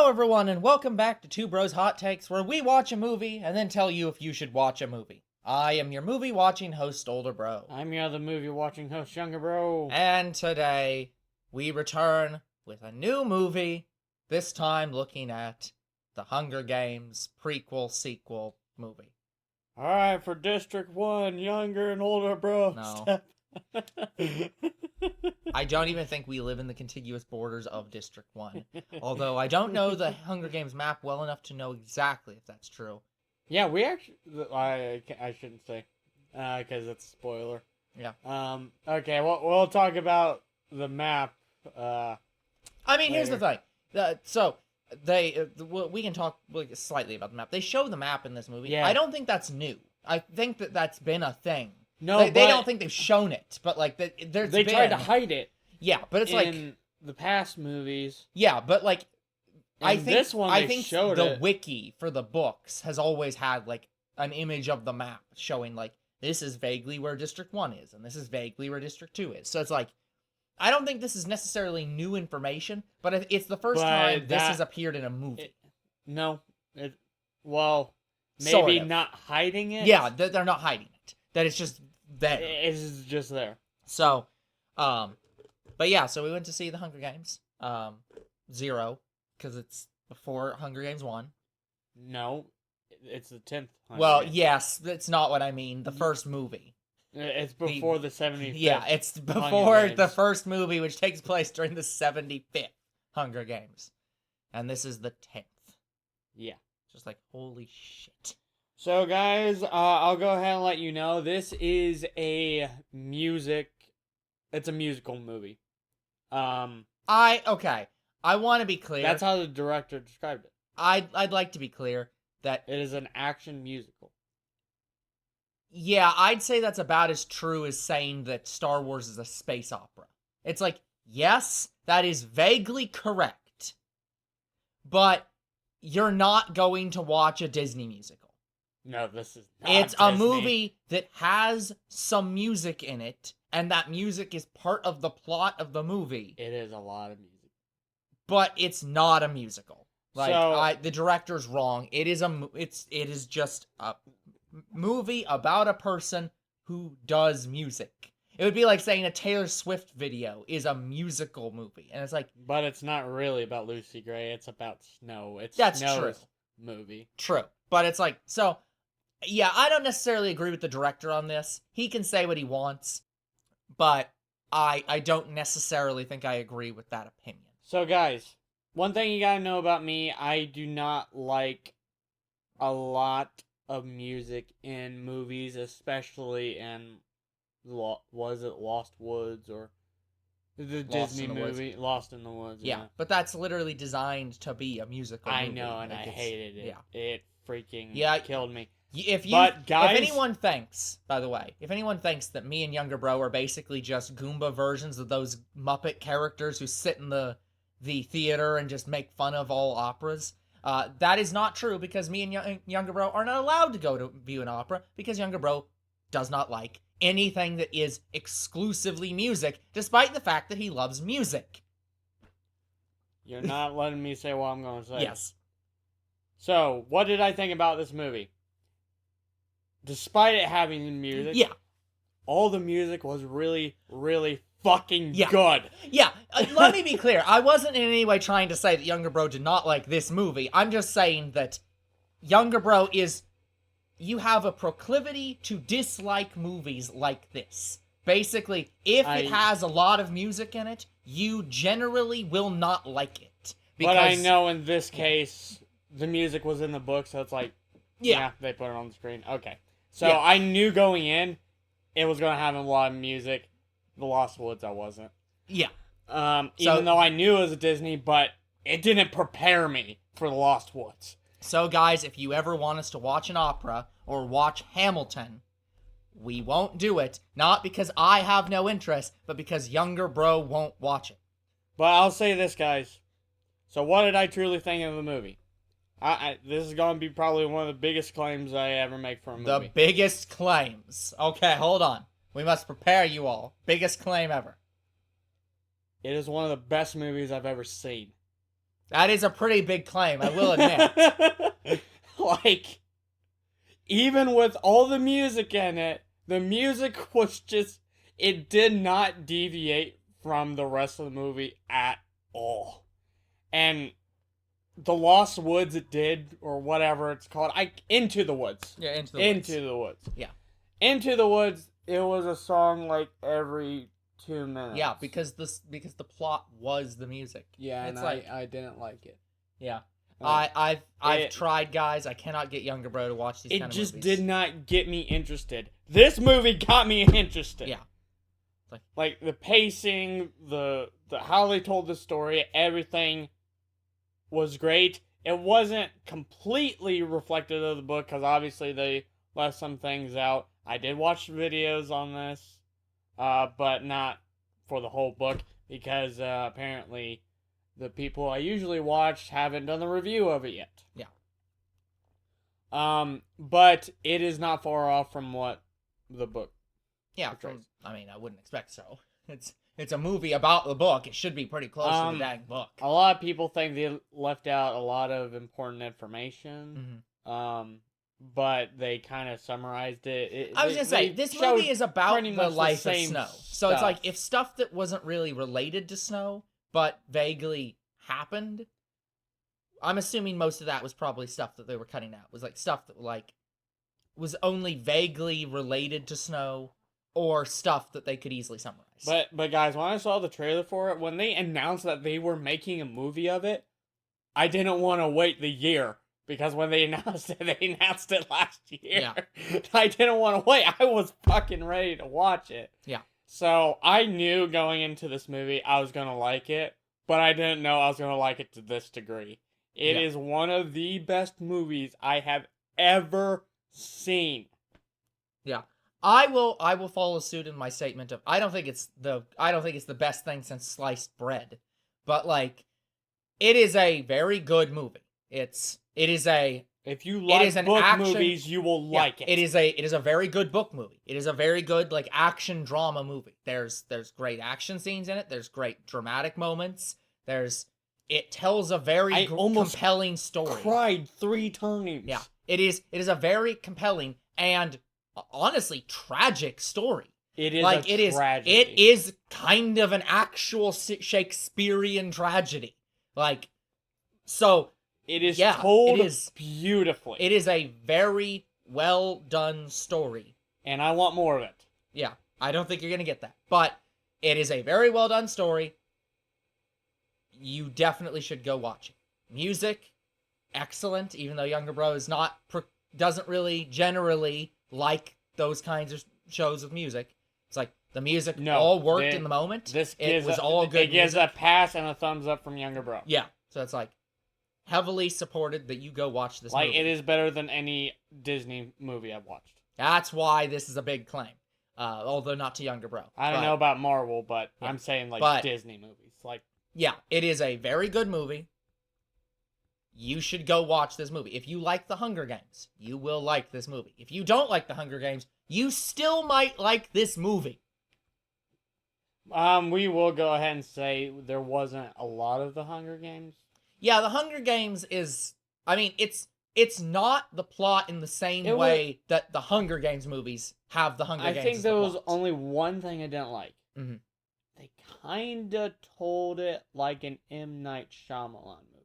Hello, everyone, and welcome back to Two Bros Hot Takes, where we watch a movie and then tell you if you should watch a movie. I am your movie-watching host, Older Bro. I'm your other movie-watching host, Younger Bro. And today, we return with a new movie, this time looking at the Hunger Games prequel-sequel movie. Alright, for District 1, Younger and Older Bro. No. I don't even think we live in the contiguous borders of District 1. Although I don't know the Hunger Games map well enough to know exactly if that's true. Yeah, we actually... I shouldn't say. Because it's a spoiler. Yeah. Okay, we'll talk about the map. Here's the thing. We can talk slightly about the map. They show the map in this movie. Yeah. I don't think that's new. I think that's been a thing. No, they don't think they've shown it, but like they tried to hide it. Yeah, but it's in the past movies. Yeah, but like I think this one I think showed the it. wiki for the books has always had like an image of the map showing like this is vaguely where District 1 is and this is vaguely where District 2 is. So it's like I don't think this is necessarily new information, but it's the first time this has appeared in a movie. Maybe Sort of. not hiding it. Yeah, they're not hiding it. That it's just there. It's just there. So, but yeah, so we went to see the Hunger Games, 0, because it's before Hunger Games 1. No, it's the 10th. Well, yes, that's not what I mean. The first movie. It's before the 75th. Yeah, it's before the first movie, which takes place during the 75th Hunger Games. And this is the 10th. Yeah. Just like, holy shit. So, guys, I'll go ahead and let you know, this is it's a musical movie. I want to be clear. That's how the director described it. I'd like to be clear that it is an action musical. Yeah, I'd say that's about as true as saying that Star Wars is a space opera. It's like, yes, that is vaguely correct, but you're not going to watch a Disney musical. No, this is not It's Disney. a movie that has some music in it, and that music is part of the plot of the movie. It is a lot of music. But it's not a musical. The director's wrong. It is just a movie about a person who does music. It would be like saying a Taylor Swift video is a musical movie, and it's like, but it's not really about Lucy Gray. It's about Snow. That's Snow's true. Movie. True, but it's like so. Yeah, I don't necessarily agree with the director on this. He can say what he wants, but I don't necessarily think I agree with that opinion. So, guys, one thing you gotta know about me: I do not like a lot of music in movies, especially in was it Lost Woods or the Disney movie Lost in the Woods? Yeah, but that's literally designed to be a musical movie. I know, and I hated it. Yeah. It freaking killed me. If anyone thinks, by the way, that me and Younger Bro are basically just Goomba versions of those Muppet characters who sit in the theater and just make fun of all operas, that is not true, because me and Younger Bro are not allowed to go to view an opera because Younger Bro does not like anything that is exclusively music, despite the fact that he loves music. You're not letting me say what I'm going to say. Yes. So, what did I think about this movie? Despite it having music, all the music was really, really fucking good. Yeah, let me be clear. I wasn't in any way trying to say that Younger Bro did not like this movie. I'm just saying that Younger Bro you have a proclivity to dislike movies like this. Basically, if it has a lot of music in it, you generally will not like it. But I know in this case, the music was in the book, so it's like, yeah they put it on the screen. Okay. So I knew going in, it was going to have a lot of music. The Lost Woods, I wasn't. Yeah. Even though I knew it was a Disney, but it didn't prepare me for The Lost Woods. So, guys, if you ever want us to watch an opera or watch Hamilton, we won't do it. Not because I have no interest, but because Younger Bro won't watch it. But I'll say this, guys. So what did I truly think of the movie? This is going to be probably one of the biggest claims I ever make for a movie. The biggest claims. Okay, hold on. We must prepare you all. Biggest claim ever. It is one of the best movies I've ever seen. That is a pretty big claim, I will admit. Like, even with all the music in it, the music was just, it did not deviate from the rest of the movie at all. And the Lost Woods, it did, or whatever it's called. Into the Woods. Yeah, Into the Woods. Into the Woods. Yeah. Into the Woods, it was a song like every 2 minutes. Yeah, because the plot was the music. Yeah, it's and like I didn't like it. Yeah. I've tried, guys. I cannot get younger bro to watch these kind of movies. It just did not get me interested. This movie got me interested. Yeah. Like the pacing, the how they told the story, everything was great. It wasn't completely reflective of the book because obviously they left some things out. I did watch videos on this, but not for the whole book because apparently the people I usually watch haven't done the review of it yet. Yeah. But it is not far off from what the book. Yeah, I mean, I wouldn't expect so. It's a movie about the book. It should be pretty close to the dang book. A lot of people think they left out a lot of important information. Mm-hmm. But they kind of summarized it. I was gonna say, this movie is about the life of Snow. So it's like, if stuff that wasn't really related to Snow, but vaguely happened, I'm assuming most of that was probably stuff that they were cutting out. It was like stuff that like was only vaguely related to Snow, or stuff that they could easily summarize. But guys, when I saw the trailer for it, when they announced that they were making a movie of it, I didn't want to wait the year. Because when they announced it last year. Yeah. I didn't want to wait. I was fucking ready to watch it. Yeah. So I knew going into this movie I was going to like it, but I didn't know I was going to like it to this degree. It is one of the best movies I have ever seen. Yeah. I will follow suit in my statement of I don't think it's the best thing since sliced bread. But like, it is a very good movie. If you like book movies, you will like it. It is a very good book movie. It is a very good like action drama movie. There's great action scenes in it. There's great dramatic moments. It tells a very compelling story. Cried 3 times. Yeah. It is a very compelling and honestly tragic story. It is like a tragedy. It is kind of an actual Shakespearean tragedy. Like, so it is told beautifully. It is a very well done story. And I want more of it. Yeah. I don't think you're going to get that. But it is a very well done story. You definitely should go watch it. Music, excellent, even though younger bro is doesn't really generally like those kinds of shows with music. It's like the music all worked in the moment. It was all good. It gives a pass and a thumbs up from younger bro. Yeah. So it's like heavily supported that you go watch this movie. Like, it is better than any Disney movie I've watched. That's why this is a big claim. Although not to younger bro. I don't know about Marvel, but I'm saying like Disney movies. Like, yeah, it is a very good movie. You should go watch this movie. If you like The Hunger Games, you will like this movie. If you don't like The Hunger Games, you still might like this movie. We will go ahead and say there wasn't a lot of The Hunger Games. Yeah, The Hunger Games is... I mean, it's not the plot in the same way that the Hunger Games movies have the Hunger Games. I think there was only one thing I didn't like. Mm-hmm. They kinda told it like an M. Night Shyamalan movie.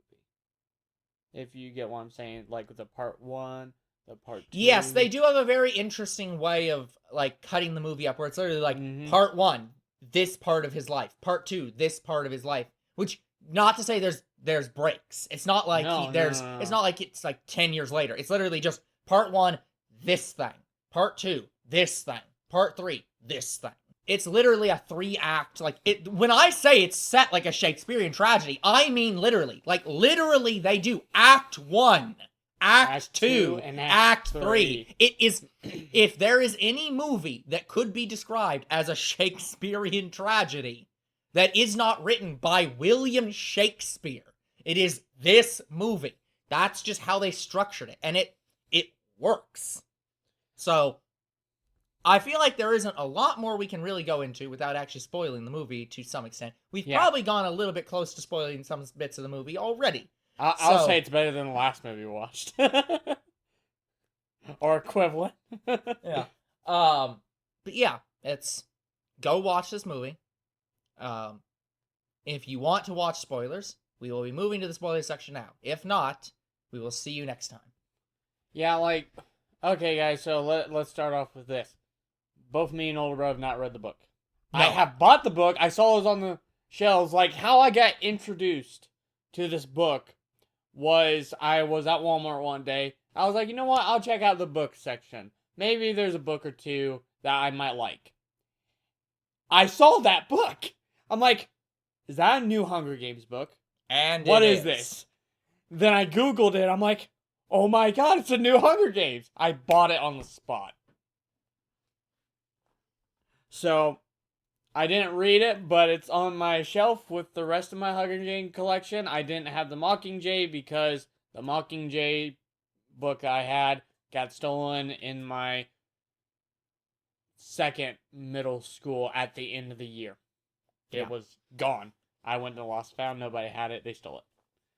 If you get what I'm saying, like the part 1, the part 2. Yes, they do have a very interesting way of like cutting the movie up, where it's literally like part 1, this part of his life, part 2, this part of his life. Which, not to say there's breaks. It's not like it's not like it's like 10 years later. It's literally just part 1, this thing, part 2, this thing, part 3, this thing. It's literally a 3-act, like, when I say it's set like a Shakespearean tragedy, I mean literally. Like, literally, they do Act 1, Act 2, and Act 3. It is, if there is any movie that could be described as a Shakespearean tragedy that is not written by William Shakespeare, it is this movie. That's just how they structured it, and it works. So... I feel like there isn't a lot more we can really go into without actually spoiling the movie to some extent. We've probably gone a little bit close to spoiling some bits of the movie already. I'll say it's better than the last movie we watched. Or equivalent. Yeah. But yeah, it's go watch this movie. If you want to watch spoilers, we will be moving to the spoiler section now. If not, we will see you next time. Yeah, like, okay, guys, so let's start off with this. Both me and older bro have not read the book. No. I have bought the book. I saw it on the shelves. Like, how I got introduced to this book was I was at Walmart one day. I was like, you know what? I'll check out the book section. Maybe there's a book or two that I might like. I saw that book. I'm like, is that a new Hunger Games book? And what is this? Then I Googled it. I'm like, oh my god, it's a new Hunger Games. I bought it on the spot. So, I didn't read it, but it's on my shelf with the rest of my Hunger Games collection. I didn't have the Mockingjay because the Mockingjay book I had got stolen in my second middle school at the end of the year. It was gone. I went to Lost Found. Nobody had it. They stole it.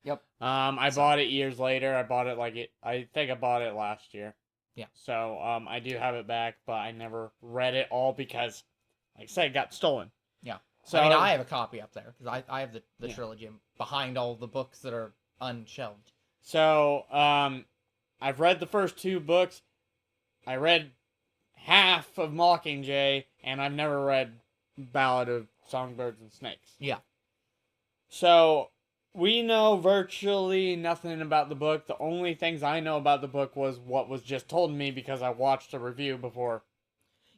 Yep. I bought it years later. I bought it I think I bought it last year. Yeah. So, I do have it back, but I never read it all because, like I said, it got stolen. Yeah. So, I mean, I have a copy up there because I have the trilogy behind all the books that are unshelved. So, I've read the first two books. I read half of Mockingjay, and I've never read Ballad of Songbirds and Snakes. Yeah. So, we know virtually nothing about the book. The only things I know about the book was what was just told me because I watched a review before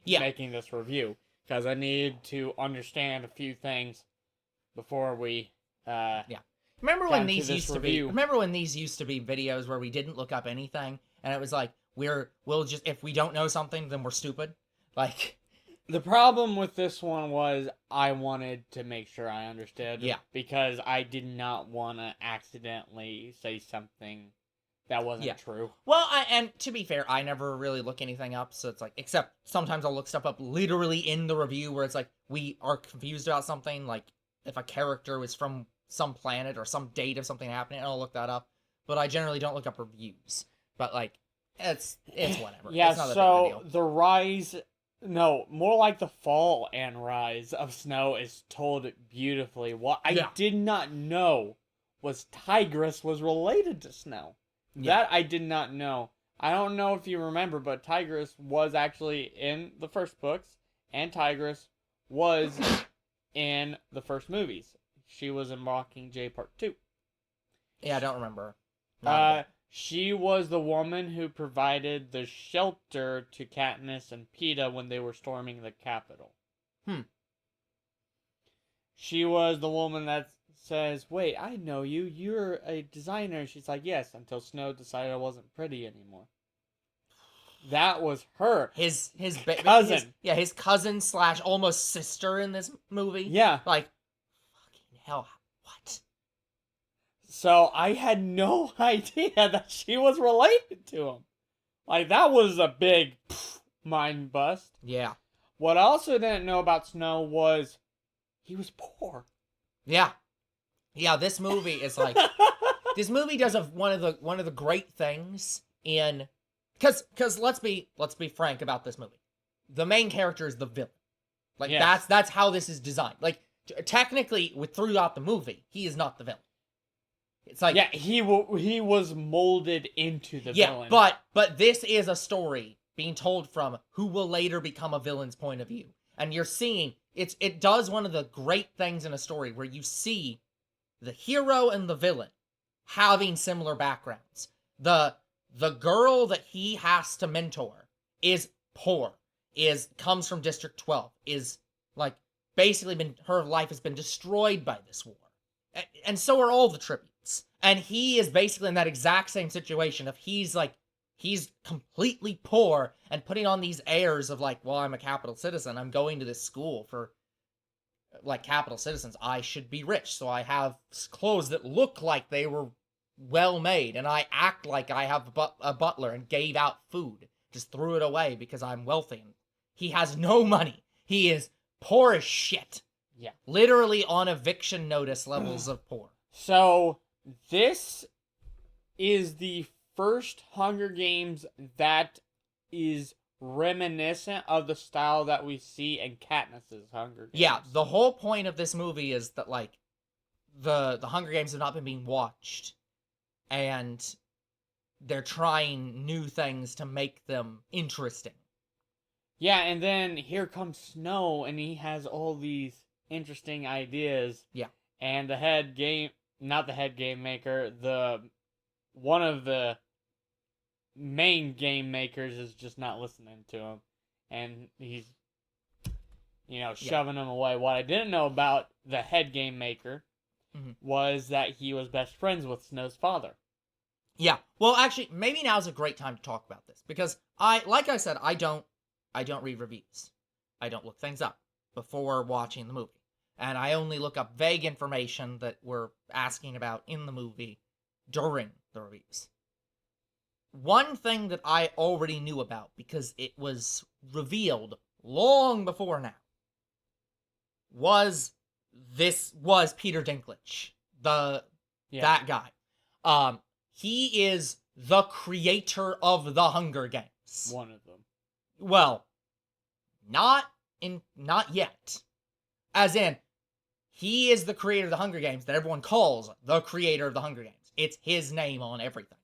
making this review. Because I need to understand a few things before we Remember when these used to be videos where we didn't look up anything and it was like we'll just, if we don't know something then we're stupid? Like, the problem with this one was I wanted to make sure I understood. Yeah. Because I did not want to accidentally say something that wasn't true. Well, and to be fair, I never really look anything up, so it's like, except sometimes I'll look stuff up literally in the review where it's like, we are confused about something, like if a character was from some planet or some date of something happening, I'll look that up. But I generally don't look up reviews. But like, it's whatever. Yeah, it's not so the rise... No, more like the fall and rise of Snow is told beautifully. What I did not know was Tigress was related to Snow. Yeah. That I did not know. I don't know if you remember, but Tigress was actually in the first books, and Tigress was in the first movies. She was in Mockingjay Part 2. Yeah, I don't remember. She was the woman who provided the shelter to Katniss and Peeta when they were storming the Capitol. She was the woman that says, wait, I know you. You're a designer. She's like, yes, until Snow decided I wasn't pretty anymore. That was her. His cousin. His cousin / almost sister in this movie. Yeah. Like, fucking hell, what? So I had no idea that she was related to him. Like, that was a big mind bust. Yeah. What I also didn't know about Snow was he was poor. Yeah. Yeah, this movie is like... this movie does one of the great things in... Because let's be frank about this movie. The main character is the villain. Like, that's how this is designed. Like, technically, throughout the movie, he is not the villain. It's like, yeah, he was molded into the villain. But this is a story being told from who will later become a villain's point of view. And you're seeing, it does one of the great things in a story where you see the hero and the villain having similar backgrounds. The girl that he has to mentor is poor, comes from District 12, is like basically her life has been destroyed by this war. And so are all the tributes. And he is basically in that exact same situation of he's completely poor and putting on these airs of like, well, I'm a capital citizen. I'm going to this school for like capital citizens. I should be rich. So I have clothes that look like they were well made. And I act like I have a butler and gave out food. Just threw it away because I'm wealthy and He has no money. He is poor as shit. Yeah. Literally on eviction notice levels of poor. So, this is the first Hunger Games that is reminiscent of the style that we see in Katniss's Hunger Games. Yeah, the whole point of this movie is that, like, the Hunger Games have not been being watched, and they're trying new things to make them interesting. Yeah, and then here comes Snow, and he has all these interesting ideas. Yeah. And the head game, not the head game maker, one of the main game makers is just not listening to him. And he's, shoving him away. What I didn't know about the head game maker was that he was best friends with Snow's father. Yeah. Well, actually, maybe now's a great time to talk about this, because like I said, I don't read reviews. I don't look things up before watching the movie. And I only look up vague information that we're asking about in the movie during the reviews. One thing that I already knew about, because it was revealed long before now, was Peter Dinklage, that guy. He is the creator of the Hunger Games. One of them. Well, not yet. As in, he is the creator of the Hunger Games that everyone calls the creator of the Hunger Games. It's his name on everything.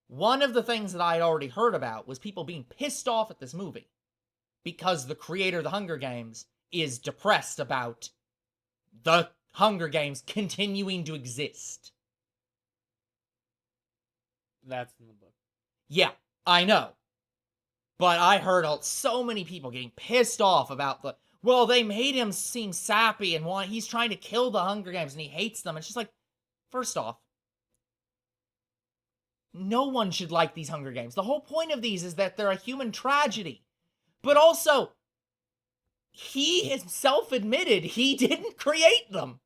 One of the things that I had already heard about was people being pissed off at this movie because the creator of the Hunger Games is depressed about the Hunger Games continuing to exist. That's in the book. Yeah, I know. But I heard so many people getting pissed off about they made him seem sappy and he's trying to kill the Hunger Games and he hates them. It's just like, first off, no one should like these Hunger Games. The whole point of these is that they're a human tragedy. But also, he himself admitted he didn't create them.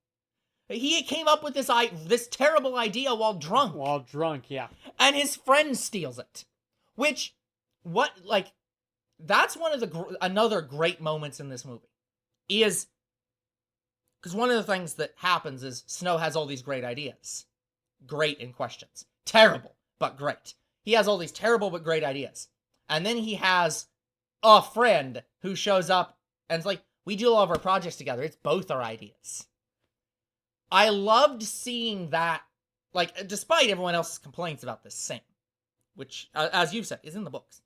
He came up with this terrible idea while drunk. While drunk, yeah. And his friend steals it. That's one of another great moments in this movie. Is, because one of the things that happens is Snow has all these great ideas. Great in questions. Terrible, but great. He has all these terrible but great ideas. And then he has a friend who shows up and it's like, we do all of our projects together. It's both our ideas. I loved seeing that, despite everyone else's complaints about this scene, which, as you've said, is in the books.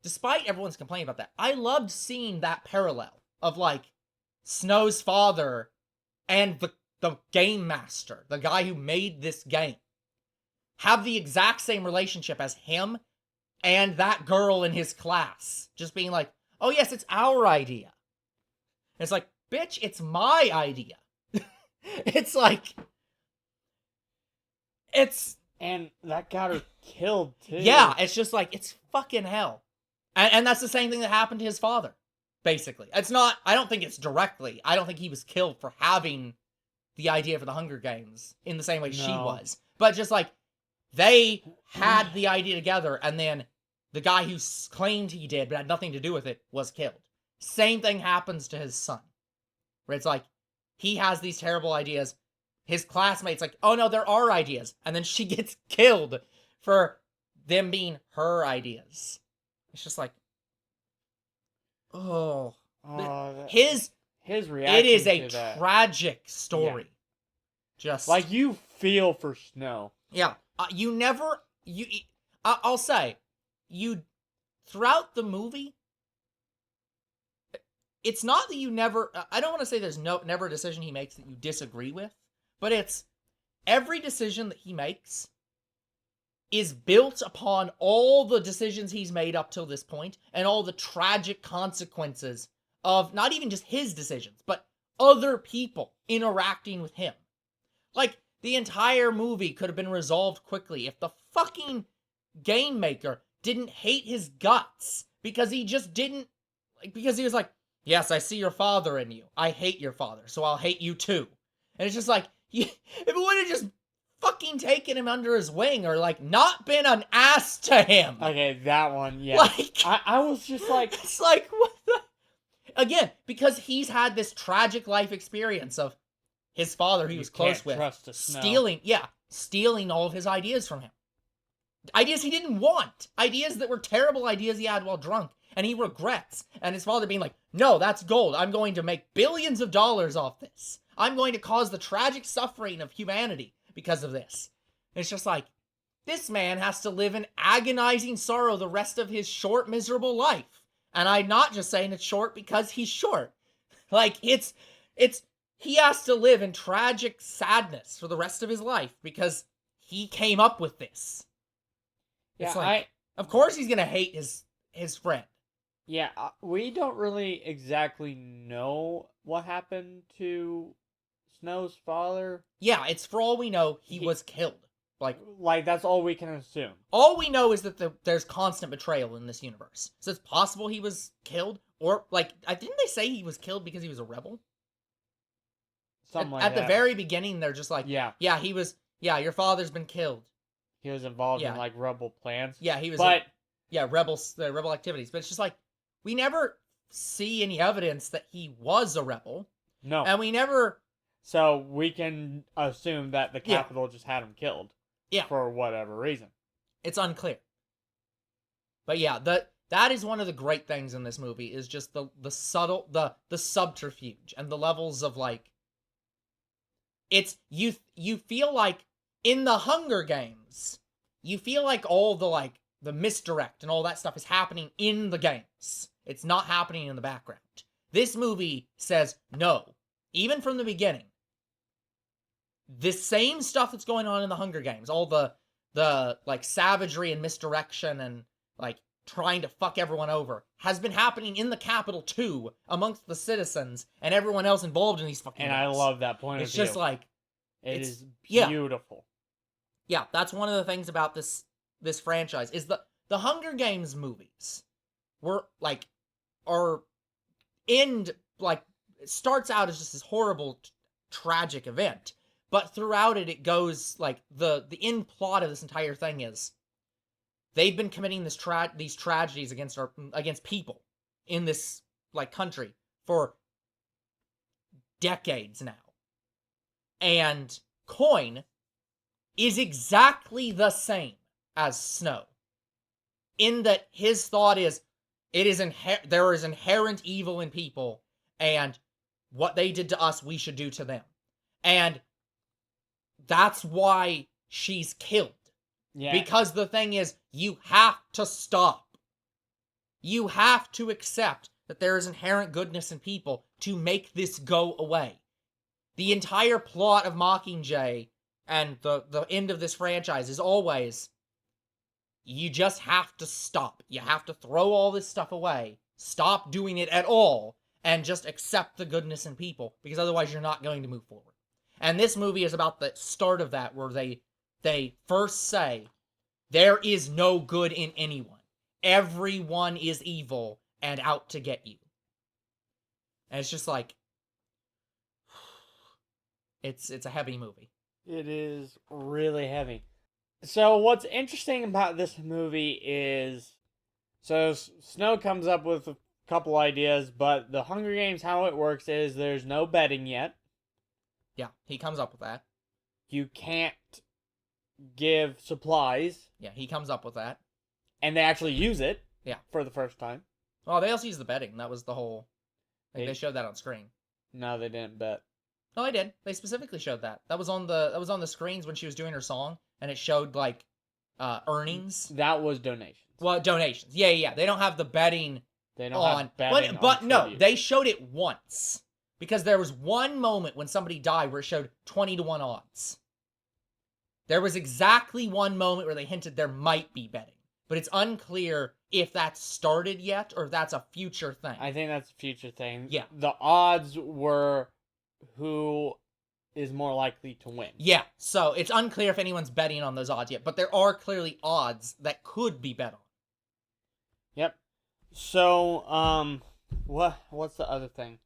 Despite everyone's complaining about that, I loved seeing that parallel of, Snow's father and the game master, the guy who made this game, have the exact same relationship as him and that girl in his class. Just being like, oh yes, it's our idea. And it's like, bitch, it's my idea. It's like, and that got her killed too. Yeah, it's just like, it's fucking hell. And that's the same thing that happened to his father, basically. I don't think it's directly. I don't think he was killed for having the idea for the Hunger Games in the same way she was. But just they had the idea together, and then the guy who claimed he did but had nothing to do with it was killed. Same thing happens to his son. Where it's he has these terrible ideas. His classmates oh no, they're our ideas. And then she gets killed for them being her ideas. It's just his reaction. It is a tragic story. Yeah. Just you feel for Snow. Yeah. I'll say, throughout the movie, it's not that you never, I don't want to say there's never a decision he makes that you disagree with, but it's every decision that he makes is built upon all the decisions he's made up till this point and all the tragic consequences of not even just his decisions, but other people interacting with him. The entire movie could have been resolved quickly if the fucking game maker didn't hate his guts because he just didn't, because he was like, yes, I see your father in you. I hate your father, so I'll hate you too. And it's just if it would have just fucking taken him under his wing or like not been an ass to him. Okay, that one, yeah. Like I was just like, it's like what the again, because he's had this tragic life experience of his father he was close with trust a Snow. stealing all of his ideas from him. Ideas he didn't want. Ideas that were terrible ideas he had while drunk. And he regrets. And his father being like, no, that's gold. I'm going to make billions of dollars off this. I'm going to cause the tragic suffering of humanity because of this. And it's just like, this man has to live in agonizing sorrow the rest of his short, miserable life. And I'm not just saying it's short because he's short. Like, he has to live in tragic sadness for the rest of his life because he came up with this. It's yeah, like, of course he's gonna hate his friend. Yeah, we don't really exactly know what happened to Snow's father. Yeah, it's for all we know, he was killed. Like that's all we can assume. All we know is that there's constant betrayal in this universe. So it's possible he was killed, or like, didn't they say he was killed because he was a rebel? Something like that. At the that. very beginning, they're just like, yeah, he was, your father's been killed. He was involved in like rebel plans. Yeah, he was. But rebel activities. But it's just like we never see any evidence that he was a rebel. No, and we never. So we can assume that the Capitol just had him killed. Yeah, for whatever reason. It's unclear. But yeah, that is one of the great things in this movie is just the subtle the subterfuge and the levels of like. It's you feel like. In the Hunger Games, you feel like all the misdirect and all that stuff is happening in the games. It's not happening in the background. This movie says no, even from the beginning. The same stuff that's going on in the Hunger Games, all the like savagery and misdirection and like trying to fuck everyone over, has been happening in the Capitol too, amongst the citizens and everyone else involved in these fucking games. I love that point of view. It's just like it is beautiful. Yeah, that's one of the things about this franchise is the Hunger Games movies it starts out as just this horrible tragic event, but throughout it goes like the end plot of this entire thing is they've been committing these tragedies against people in this like country for decades now. And Coin is exactly the same as Snow, in that his thought is, there is inherent evil in people, and what they did to us, we should do to them. And that's why she's killed. Yeah. Because the thing is, you have to stop. You have to accept that there is inherent goodness in people to make this go away. The entire plot of Mockingjay and the end of this franchise is always, you just have to stop. You have to throw all this stuff away. Stop doing it at all. And just accept the goodness in people. Because otherwise you're not going to move forward. And this movie is about the start of that, where they first say, there is no good in anyone. Everyone is evil and out to get you. And it's just like, it's a heavy movie. It is really heavy. So what's interesting about this movie is, so Snow comes up with a couple ideas, but the Hunger Games, how it works is there's no betting yet. Yeah, he comes up with that. You can't give supplies. Yeah, he comes up with that. And they actually use it. Yeah. For the first time. Well, they also use the betting. That was the whole... They showed that on screen. No, they didn't bet. No, they did. They specifically showed that. That was on the screens when she was doing her song, and it showed like earnings. That was donations. Well, donations. Yeah. They don't have the betting. They don't have betting. But no, they showed it once because there was one moment when somebody died where it showed 20-1 odds. There was exactly one moment where they hinted there might be betting, but it's unclear if that's started yet or if that's a future thing. I think that's a future thing. Yeah. The odds were who is more likely to win. Yeah, so it's unclear if anyone's betting on those odds yet, but there are clearly odds that could be bet on. Yep. So, what's the other thing?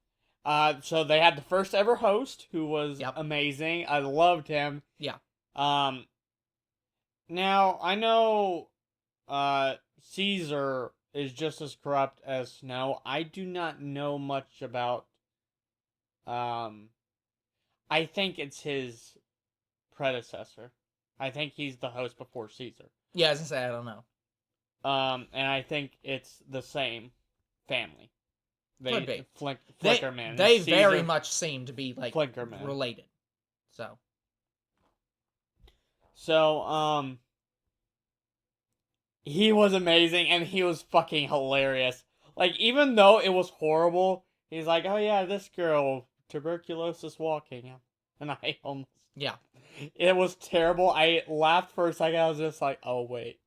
So they had the first ever host who was amazing. I loved him. Yeah. Um, Now I know Caesar is just as corrupt as Snow. I do not know much about um I think it's his predecessor. I think he's the host before Caesar. Yeah, as I say, I don't know. And I think it's the same family. Could be. Flickerman. They Caesar, very much seem to be like Flickerman. related. So he was amazing and he was fucking hilarious. Like, even though it was horrible, he's like, oh yeah, this girl, tuberculosis walking. And I almost. yeah. It was terrible. I laughed for a second. I was just like, oh wait.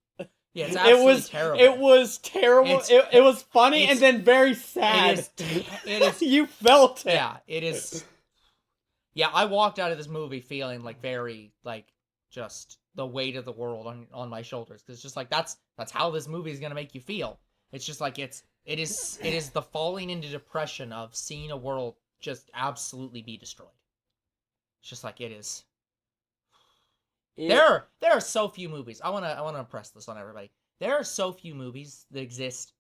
Yeah, it's absolutely terrible. It was terrible. It was funny and then very sad. It is. You felt it. Yeah, it is. Yeah, I walked out of this movie feeling like very like just the weight of the world on my shoulders, because it's just like that's how this movie is gonna make you feel. It's just like it is the falling into depression of seeing a world just absolutely be destroyed. It's just like it is. There are so few movies. I wanna impress this on everybody. There are so few movies that exist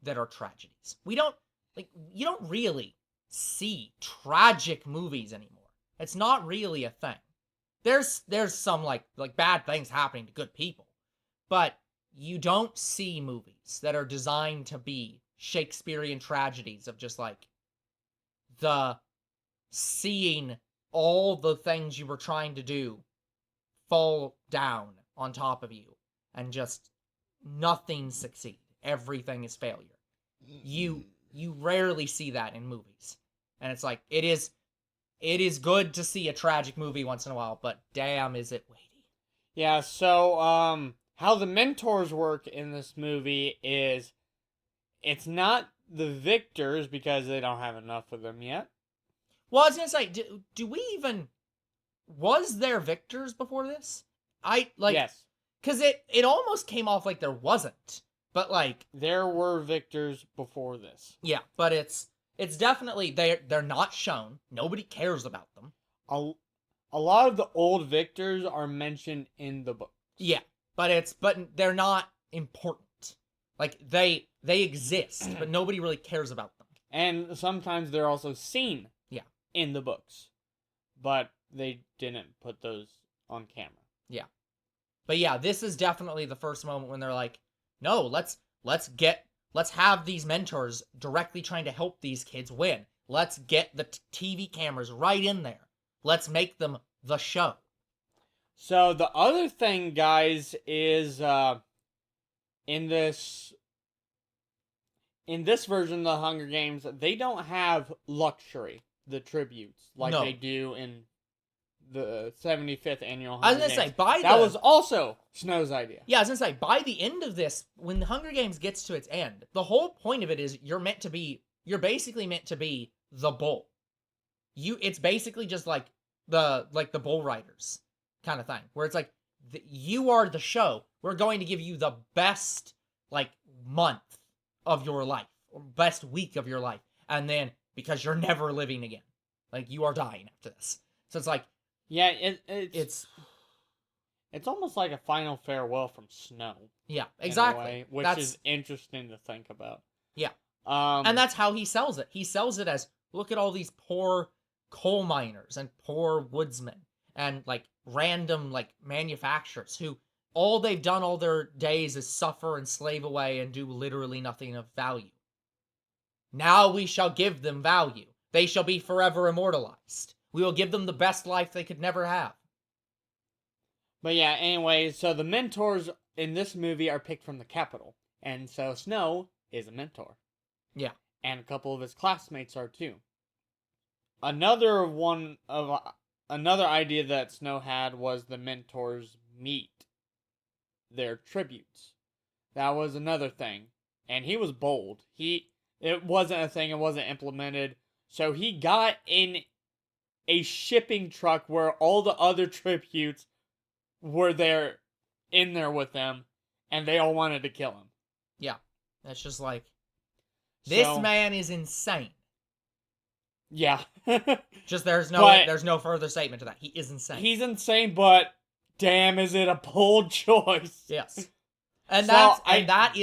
that are tragedies. You don't really see tragic movies anymore. It's not really a thing. There's some like bad things happening to good people, but you don't see movies that are designed to be Shakespearean tragedies of just like the seeing all the things you were trying to do fall down on top of you and just nothing succeed. Everything is failure. You rarely see that in movies. And it's like it is good to see a tragic movie once in a while, but damn is it weighty. Yeah, so how the mentors work in this movie is it's not the victors because they don't have enough of them yet. Well, I was gonna say, do we even was there victors before this? Yes. Because it almost came off like there wasn't, but like there were victors before this. Yeah, but it's definitely they're not shown. Nobody cares about them. A lot of the old victors are mentioned in the book. Yeah, but they're not important. Like they exist, but nobody really cares about them. And sometimes they're also seen. Yeah. In the books, but they didn't put those on camera. Yeah. But yeah, this is definitely the first moment when they're like, no, let's have these mentors directly trying to help these kids win. Let's get the TV cameras right in there. Let's make them the show. So the other thing, guys, is in this version of the Hunger Games, they don't have luxury, the tributes, like they do in the 75th annual Hunger Games. That was also Snow's idea. Yeah, I was gonna say, by the end of this, when the Hunger Games gets to its end, the whole point of it is you're basically meant to be the bull. It's basically just like the bull riders kind of thing, where it's like you are the show. We're going to give you the best like month of your life or best week of your life, and then because you're never living again, like you are dying after this. So it's like. Yeah, it's almost like a final farewell from Snow. Yeah, exactly. Way, which is interesting to think about. Yeah. And that's how he sells it. He sells it as, look at all these poor coal miners and poor woodsmen and like random like manufacturers who all they've done all their days is suffer and slave away and do literally nothing of value. Now we shall give them value. They shall be forever immortalized. We will give them the best life they could never have. But yeah, anyway, so the mentors in this movie are picked from the Capitol. And so Snow is a mentor. Yeah. And a couple of his classmates are too. Another idea that Snow had was the mentors meet their tributes. That was another thing. And he was bold. It wasn't a thing, it wasn't implemented. So he got in a shipping truck where all the other tributes were in there with them, and they all wanted to kill him. Yeah. That's just like, this man is insane. Yeah. Just there's no further statement to that. He is insane. He's insane, but damn, is it a bold choice? Yes. And So that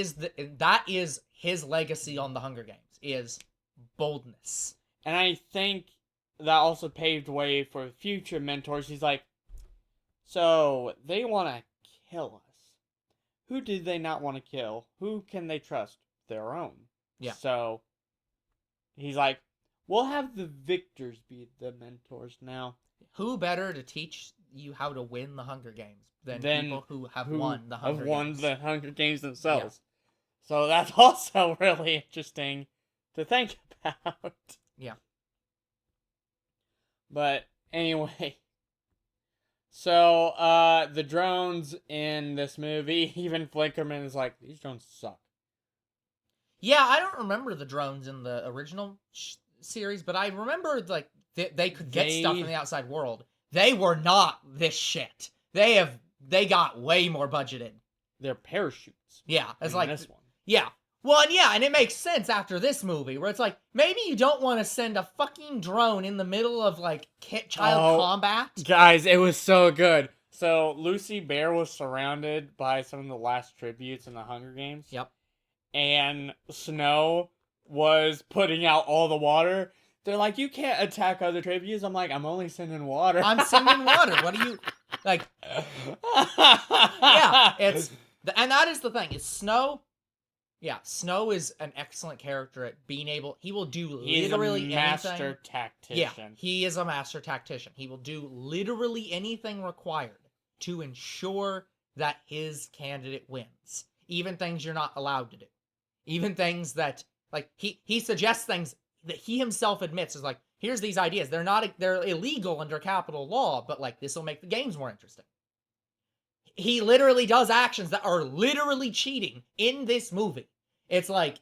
is his legacy on the Hunger Games, is boldness. And I think that also paved way for future mentors. He's like, so they want to kill us. Who do they not want to kill? Who can they trust? Their own. Yeah. So he's like, we'll have the victors be the mentors now. Who better to teach you how to win the Hunger Games than people who have won the Hunger Games? Won the Hunger Games themselves. Yeah. So that's also really interesting to think about. Yeah. But anyway, so the drones in this movie, even Flickerman is like, these drones suck. Yeah, I don't remember the drones in the original series, but I remember like they could get stuff in the outside world. They were not this shit. They got way more budgeted. They're parachutes. Yeah, it's like this one. Yeah. Well, and it makes sense after this movie, where it's like, maybe you don't want to send a fucking drone in the middle of, like, child combat. Guys, it was so good. So, Lucy Bear was surrounded by some of the last tributes in the Hunger Games. Yep. And Snow was putting out all the water. They're like, you can't attack other tributes. I'm like, I'm only sending water. I'm sending water. What do you, like... Yeah, and that is the thing, is Snow... Yeah, Snow is an excellent character at being able... He will do literally anything. He's a master tactician. Yeah, he is a master tactician. He will do literally anything required to ensure that his candidate wins. Even things you're not allowed to do. Even things that... Like, he suggests things that he himself admits is like, here's these ideas. They're illegal under capital law, but, like, this will make the games more interesting. He literally does actions that are literally cheating in this movie. It's like,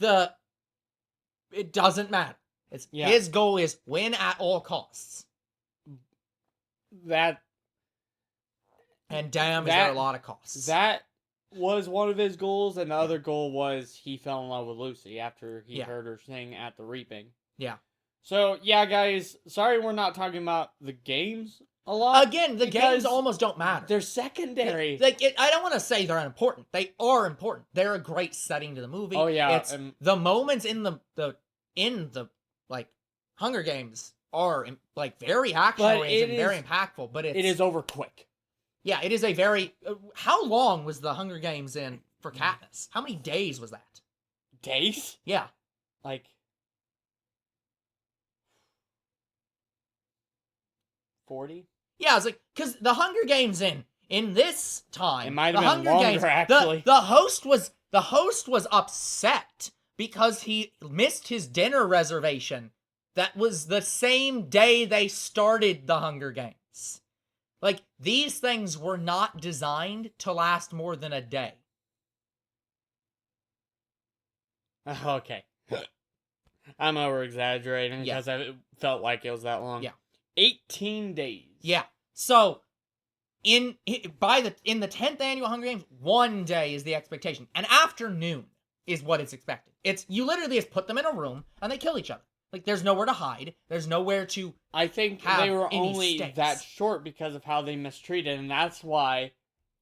it doesn't matter. His goal is win at all costs. And damn, is there a lot of costs. That was one of his goals, and the other goal was he fell in love with Lucy after he heard her sing at the reaping. Yeah. So, yeah, guys, sorry we're not talking about the games a lot. Again, the games almost don't matter. They're secondary. I don't want to say they're unimportant. They are important. They're a great setting to the movie. Oh yeah, it's the moments in the like Hunger Games are like very action-oriented and very impactful. But it is over quick. Yeah, it is a very. How long was the Hunger Games in for Katniss? How many days was that? Days? Yeah, like 40. Yeah, it's like, because the Hunger Games in this time, it might have been longer, actually. The host was upset because he missed his dinner reservation. That was the same day they started the Hunger Games. Like, these things were not designed to last more than a day. Okay. I'm over-exaggerating because I felt like it was that long. Yeah. 18 days. Yeah. So, in the 10th annual Hunger Games, 1 day is the expectation. An afternoon is what it's expected. You literally just put them in a room and they kill each other. Like, there's nowhere to hide. There's nowhere to I think they were only that short because of how they mistreated, and that's why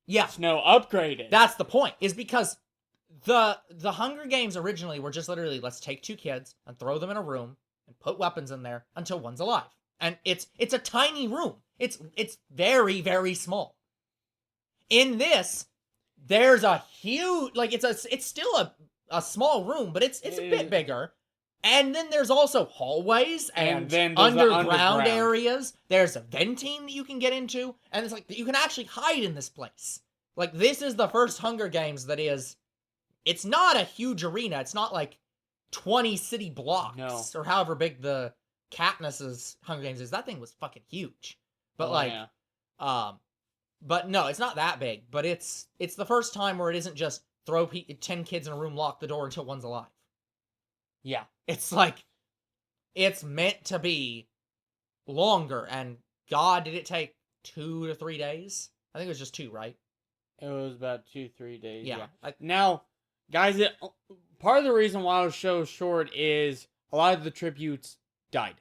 Snow upgraded. That's the point, is because the Hunger Games originally were just literally, let's take 2 kids and throw them in a room and put weapons in there until one's alive. And it's a tiny room. It's very, very small. In this, there's a huge, like, it's still a small room, but it's a bit bigger. And then there's also hallways and then underground areas. There's a venting that you can get into, and it's like you can actually hide in this place. Like, this is the first Hunger Games that is. It's not a huge arena. It's not like 20 city blocks or however big the Katniss's Hunger Games is. That thing was fucking huge. But but no, it's not that big. But it's the first time where it isn't just throw 10 kids in a room, lock the door until one's alive. Yeah, it's like, it's meant to be longer, and God, did it take 2 to 3 days? I think it was just 2, right? It was about 2-3 days. Yeah. Now, guys, part of the reason why it was so short is a lot of the tributes died.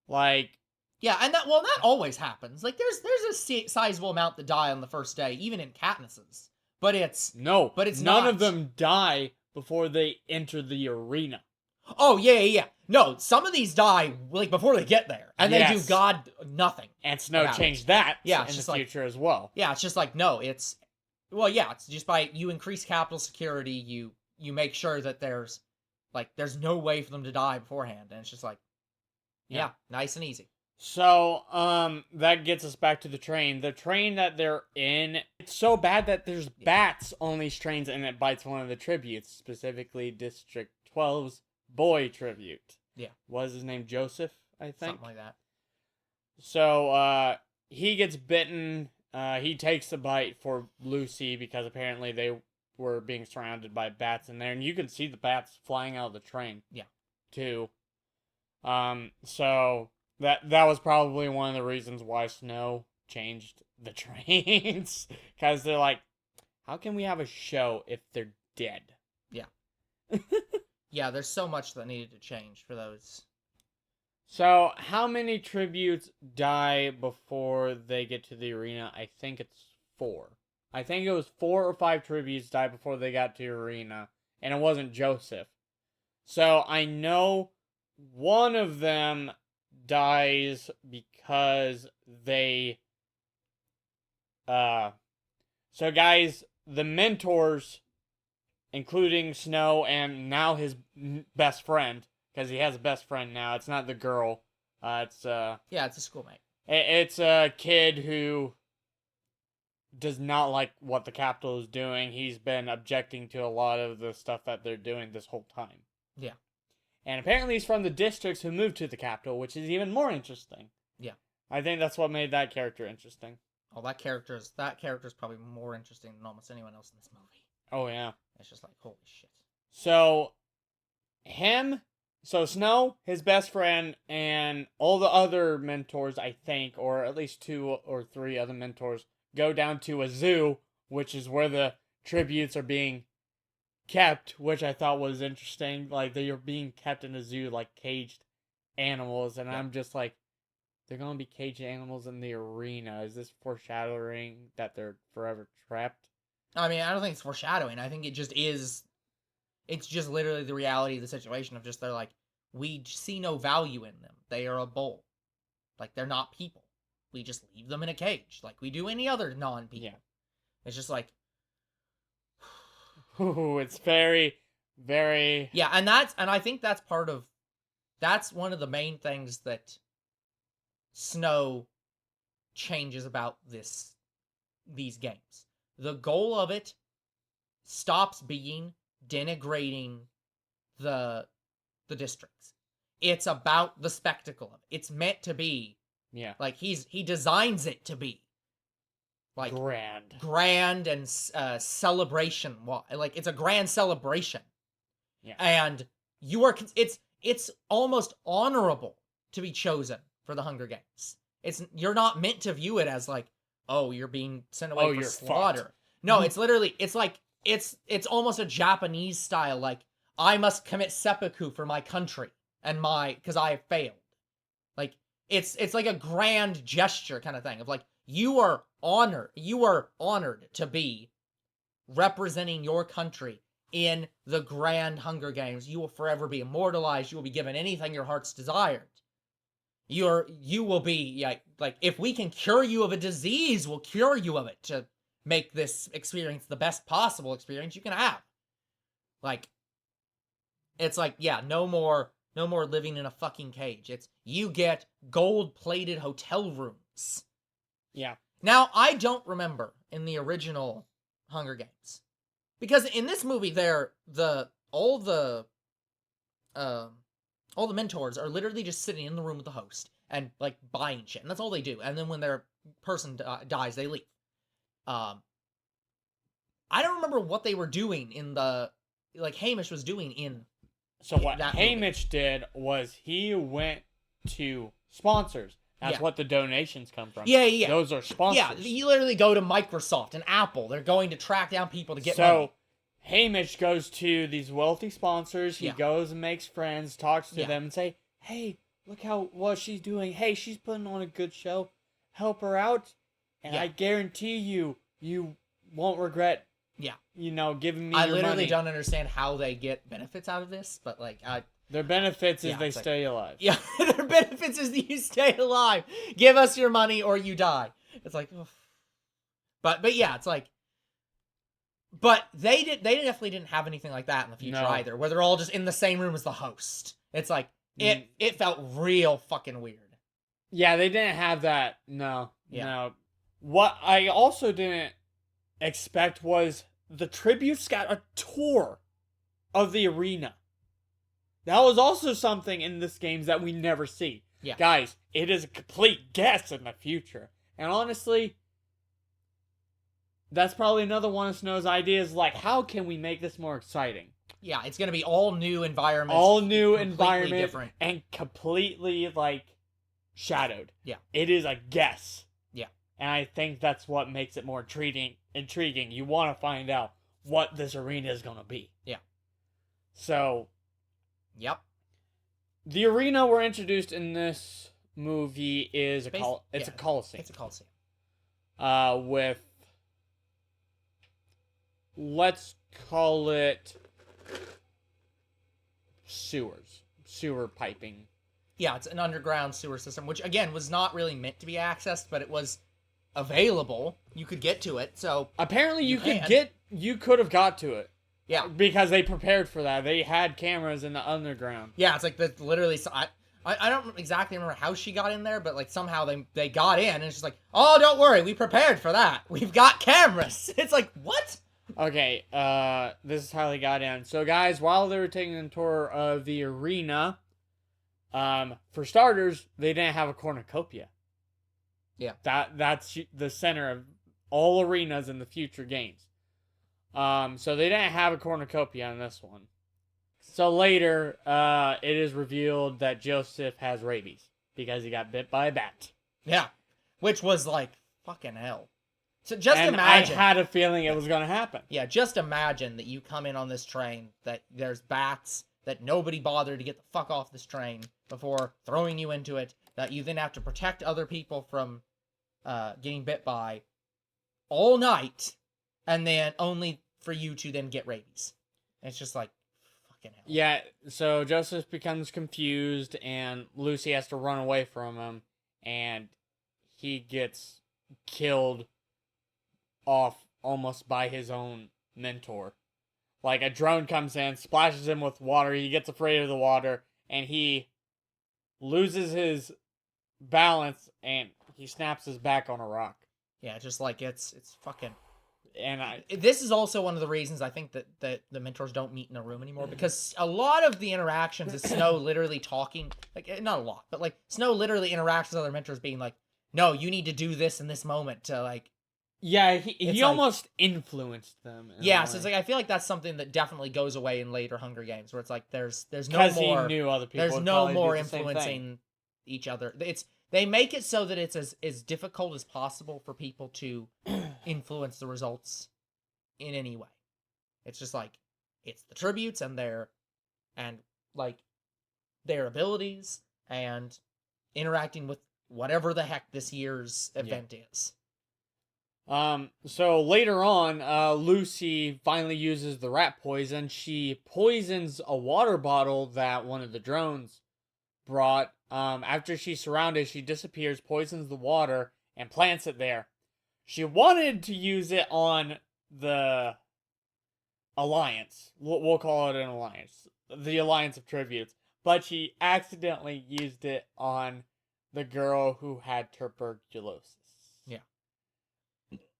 Like, Yeah, and that always happens. Like there's a sizable amount that die on the first day, even in Katniss's. But it's none not. of them die before they enter the arena. Oh yeah. No, some of these die like before they get there, and they do god nothing. And Snow changed that in the future as well. Yeah, it's just like no, it's it's just by you increase capital security, you make sure that there's no way for them to die beforehand, and it's just like nice and easy. So, that gets us back to the train. The train that they're in, it's so bad that there's bats on these trains, and it bites one of the tributes, specifically District 12's boy tribute. Yeah. Was his name Joseph, I think? Something like that. So, he gets bitten. He takes a bite for Lucy because apparently they were being surrounded by bats in there, and you can see the bats flying out of the train. Yeah. Too. So that was probably one of the reasons why Snow changed the trains, because they're like, how can we have a show if they're dead? Yeah. Yeah, there's so much that needed to change for those. So, how many tributes die before they get to the arena? I think it's 4. I think it was 4 or 5 tributes die before they got to the arena, and it wasn't Joseph. So, I know one of them dies because they so guys, the mentors, including Snow and now his best friend, because he has a best friend now, it's not the girl, it's it's a schoolmate. It's a kid who does not like what the Capitol is doing. He's been objecting to a lot of the stuff that they're doing this whole time. Yeah. And apparently he's from the districts who moved to the capital, which is even more interesting. Yeah. I think that's what made that character interesting. Oh, that character's probably more interesting than almost anyone else in this movie. Oh, yeah. It's just like, holy shit. So, Snow, his best friend, and all the other mentors, I think, or at least 2 or 3 other mentors, go down to a zoo, which is where the tributes are being kept, which I thought was interesting. Like, they are being kept in a zoo like caged animals, and I'm just like, they're gonna be caged animals in the arena. Is this foreshadowing that they're forever trapped? I mean, I don't think it's foreshadowing. I think it just is. It's just literally the reality of the situation of just they're like, we see no value in them. They are a bull. Like, they're not people. We just leave them in a cage like we do any other non-people. Yeah. It's just like, ooh, it's very, very... Yeah, and I think that's one of the main things that Snow changes about these games. The goal of it stops being denigrating the districts. It's about the spectacle of it. It's meant to be. Yeah. Like, he designs it to be. Like, grand and celebration. Like, it's a grand celebration. Yeah. And it's almost honorable to be chosen for the Hunger Games. You're not meant to view it as like, oh, you're being sent away for slaughter. Fucked. No, it's literally, it's like, it's almost a Japanese style, like, I must commit seppuku for my country and because I have failed. Like, it's like a grand gesture kind of thing of like, you are honored to be representing your country in the grand Hunger Games. You will forever be immortalized. You will be given anything your heart's desired. You will be like, if we can cure you of a disease, we'll cure you of it to make this experience the best possible experience you can have. Like, it's like, yeah, no more living in a fucking cage. It's, you get gold-plated hotel rooms. Yeah. Now, I don't remember in the original Hunger Games, because in this movie, all the mentors are literally just sitting in the room with the host and like buying shit, and that's all they do. And then when their person dies, they leave. I don't remember what they were doing in Hamish was doing in. So what Hamish did was he went to sponsors. That's what the donations come from. Yeah. Those are sponsors. Yeah, you literally go to Microsoft and Apple. They're going to track down people to get money. So Hamish goes to these wealthy sponsors. He goes and makes friends, talks to them, and say, hey, look how what she's doing. Hey, she's putting on a good show. Help her out, and I guarantee you won't regret. Yeah, giving me I your literally money. don't understand how they get benefits out of this, but like their benefits is they stay alive. Yeah, their benefits is that you stay alive. Give us your money or you die. It's like, ugh. But yeah, it's like, but they definitely didn't have anything like that in the future either, where they're all just in the same room as the host. It's like it felt real fucking weird. Yeah, they didn't have that. No. What I also didn't expect was the tributes got a tour of the arena. That was also something in this game that we never see. Yeah. Guys, it is a complete guess in the future. And honestly, that's probably another one of Snow's ideas, like, how can we make this more exciting? Yeah, it's going to be all new environments. All new environment. Different. And completely, like, shadowed. Yeah. It is a guess. Yeah. And I think that's what makes it more intriguing. You want to find out what this arena is going to be. Yeah. So... Yep. The arena we're introduced in this movie is a coliseum. It's a coliseum. With, let's call it sewer piping. Yeah, it's an underground sewer system, which again was not really meant to be accessed, but it was available. You could get to it. So apparently you could have got to it. Yeah, because they prepared for that. They had cameras in the underground. Yeah, it's like literally. I don't exactly remember how she got in there, but like somehow they got in, and it's just like, oh, don't worry, we prepared for that. We've got cameras. It's like, what? Okay, this is how they got in. So guys, while they were taking a tour of the arena, for starters, they didn't have a cornucopia. Yeah, that's the center of all arenas in the future games. So they didn't have a cornucopia on this one. So later, it is revealed that Joseph has rabies because he got bit by a bat. Yeah, which was like fucking hell. So just imagine. I had a feeling it was going to happen. Yeah, just imagine that you come in on this train, that there's bats, that nobody bothered to get the fuck off this train before throwing you into it, that you then have to protect other people from getting bit by all night, and then only for you to then get rabies. And it's just like, fucking hell. Yeah, so Joseph becomes confused, and Lucy has to run away from him, and he gets killed off almost by his own mentor. Like, a drone comes in, splashes him with water, he gets afraid of the water, and he loses his balance, and he snaps his back on a rock. Yeah, just like, it's fucking... And this is also one of the reasons I think that the mentors don't meet in a room anymore, because a lot of the interactions is Snow literally talking, like, not a lot, but like Snow literally interacts with other mentors being like, no, you need to do this in this moment to like... Yeah, he almost influenced them. Yeah, so it's like, I feel like that's something that definitely goes away in later Hunger Games, where it's like there's no more... Because he knew other people. There's no more influencing each other. They make it so that it's as difficult as possible for people to influence the results in any way. It's just like, it's the tributes and their abilities and interacting with whatever the heck this year's event is. So later on, Lucy finally uses the rat poison. She poisons a water bottle that one of the drones brought. After she's surrounded, she disappears, poisons the water, and plants it there. She wanted to use it on the Alliance. We'll call it an Alliance. The Alliance of Tributes. But she accidentally used it on the girl who had tuberculosis. Yeah.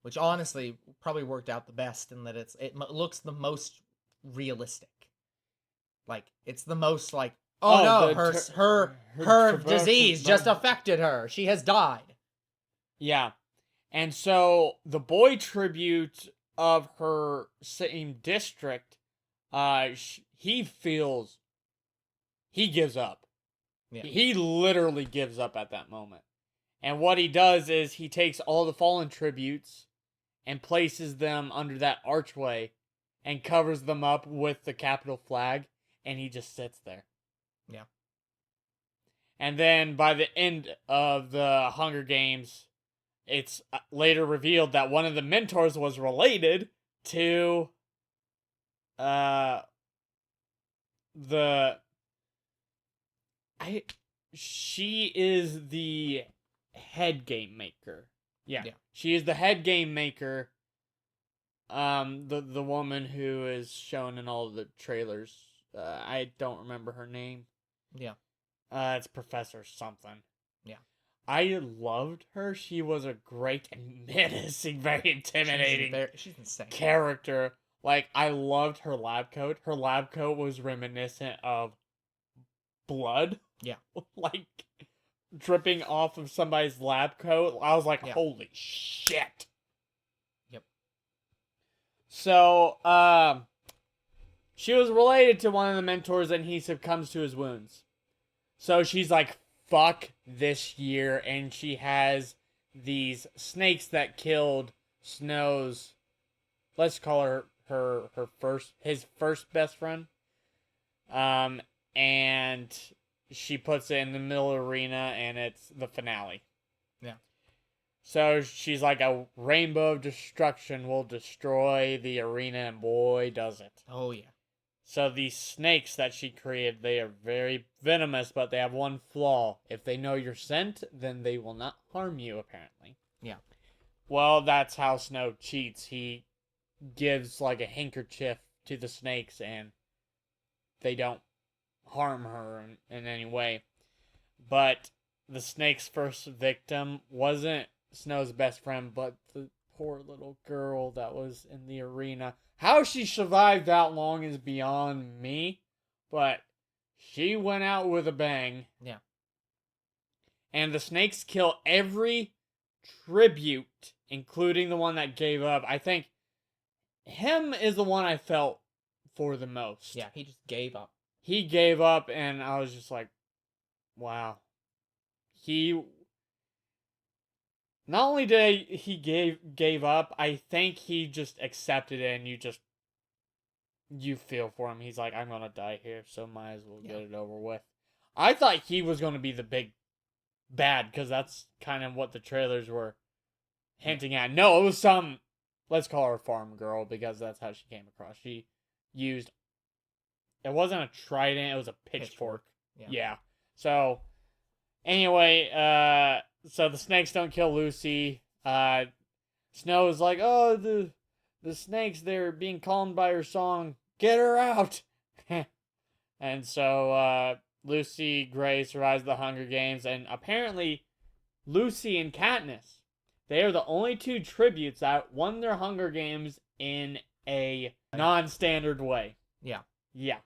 Which honestly probably worked out the best in that it looks the most realistic. Like, it's the most like, her disease just affected her. She has died. Yeah. And so the boy tribute of her same district, he gives up. Yeah. He literally gives up at that moment. And what he does is he takes all the fallen tributes and places them under that archway and covers them up with the capital flag, and he just sits there. Yeah. And then by the end of the Hunger Games, it's later revealed that one of the mentors was related to the she is the head game maker. Yeah. She is the head game maker. The woman who is shown in all the trailers. I don't remember her name. Yeah. It's Professor something. Yeah. I loved her. She was a great and menacing, very intimidating she's insane character. Like, I loved her lab coat. Her lab coat was reminiscent of blood. Yeah. Like, dripping off of somebody's lab coat. I was like, holy shit. Yep. So, she was related to one of the mentors and he succumbs to his wounds. So she's like, fuck this year, and she has these snakes that killed Snow's, let's call her his first best friend. And she puts it in the middle of the arena, and it's the finale. Yeah. So she's like, a rainbow of destruction will destroy the arena, and boy, does it. Oh, yeah. So these snakes that she created, they are very venomous, but they have one flaw. If they know your scent, then they will not harm you, apparently. Yeah. Well, that's how Snow cheats. He gives, like, a handkerchief to the snakes, and they don't harm her in any way. But the snake's first victim wasn't Snow's best friend, but the poor little girl that was in the arena. How she survived that long is beyond me, but she went out with a bang. Yeah. And the snakes kill every tribute, including the one that gave up. I think him is the one I felt for the most. Yeah, he just gave up. He gave up, and I was just like, wow. Not only did he gave up, I think he just accepted it, and you feel for him. He's like, I'm gonna die here, so might as well get it over with. I thought he was gonna be the big bad, because that's kind of what the trailers were hinting at. No, it was some, let's call her farm girl, because that's how she came across. She used, it wasn't a trident, it was a pitchfork. Yeah. So, anyway, so the snakes don't kill Lucy. Snow is like, oh, the snakes, they're being calmed by her song. Get her out! And so, Lucy Gray survives the Hunger Games, and apparently, Lucy and Katniss, they are the only two tributes that won their Hunger Games in a non-standard way. Yeah. Yeah.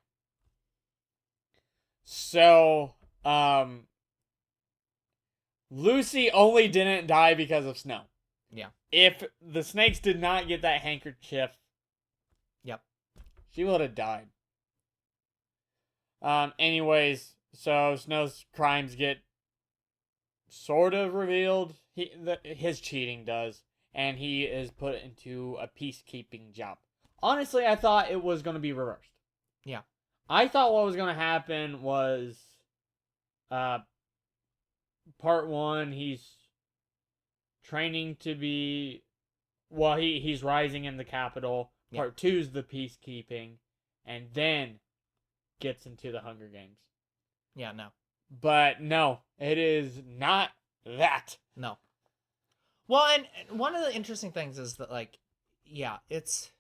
So, Lucy only didn't die because of Snow. Yeah. If the snakes did not get that handkerchief, she would have died. Anyways, so Snow's crimes get sort of revealed. His cheating does, and he is put into a peacekeeping job. Honestly, I thought it was going to be reversed. Yeah. I thought what was going to happen was, part one, he's training to be, well, he's rising in the capital. Part two is the peacekeeping, and then gets into the Hunger Games. Yeah, no. But no, it is not that. No. Well, and one of the interesting things is that, like, it's...